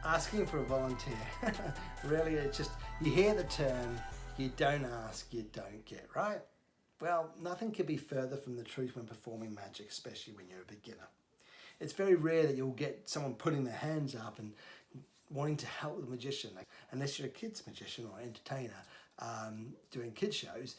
Asking for a volunteer. Really, it's just, you hear the term, you don't ask, you don't get, right? Well, nothing could be further from the truth when performing magic, especially when you're a beginner. It's very rare that you'll get someone putting their hands up and wanting to help the magician, unless you're a kids magician or entertainer doing kids shows.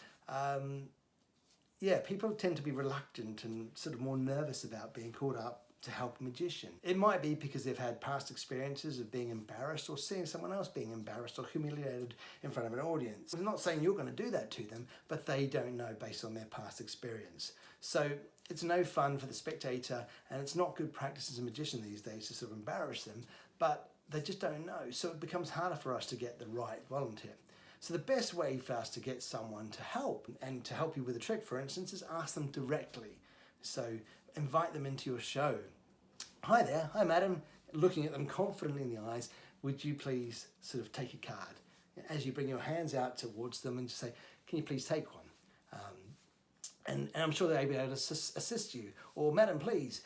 Yeah, people tend to be reluctant and sort of more nervous about being called up to help a magician. It might be because they've had past experiences of being embarrassed or seeing someone else being embarrassed or humiliated in front of an audience. I'm not saying you're going to do that to them, but they don't know based on their past experience. So it's no fun for the spectator, and it's not good practice as a magician these days to sort of embarrass them, but they just don't know. So it becomes harder for us to get the right volunteer. So the best way for us to get someone to help, and to help you with a trick, for instance, is ask them directly. So invite them into your show. Hi there, hi madam, looking at them confidently in the eyes, would you please sort of take a card? As you bring your hands out towards them and just say, can you please take one? And I'm sure they'll be able to assist you. Or, madam, please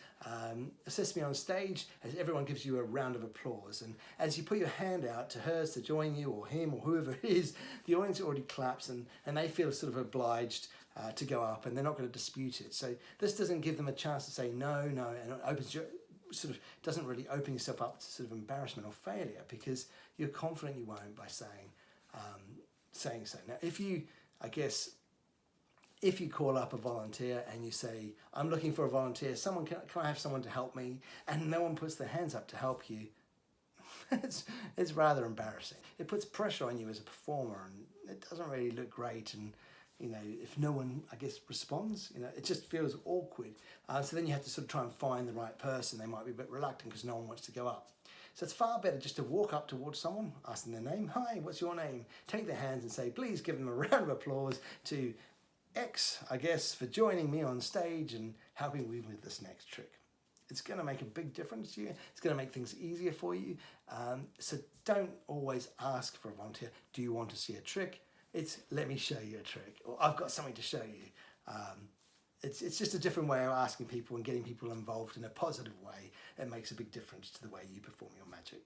assist me on stage, as everyone gives you a round of applause. And as you put your hand out to hers to join you, or him, or whoever it is, the audience already claps, and they feel sort of obliged to go up, and they're not going to dispute it. So this doesn't give them a chance to say no, and it opens your, sort of doesn't really open yourself up to sort of embarrassment or failure, because you're confident you won't by saying so. Now, if you, if you call up a volunteer and you say, I'm looking for a volunteer, can I have someone to help me? And no one puts their hands up to help you, it's rather embarrassing. It puts pressure on you as a performer, and it doesn't really look great. And if no one, responds, it just feels awkward. So then you have to sort of try and find the right person. They might be a bit reluctant because no one wants to go up. So it's far better just to walk up towards someone, ask them their name. Hi, what's your name? Take their hands and say, please give them a round of applause to X, for joining me on stage and helping me with this next trick. It's going to make a big difference to you. It's going to make things easier for you. So don't always ask for a volunteer. Do you want to see a trick? It's let me show you a trick, or I've got something to show you. It's just a different way of asking people and getting people involved in a positive way. It makes a big difference to the way you perform your magic.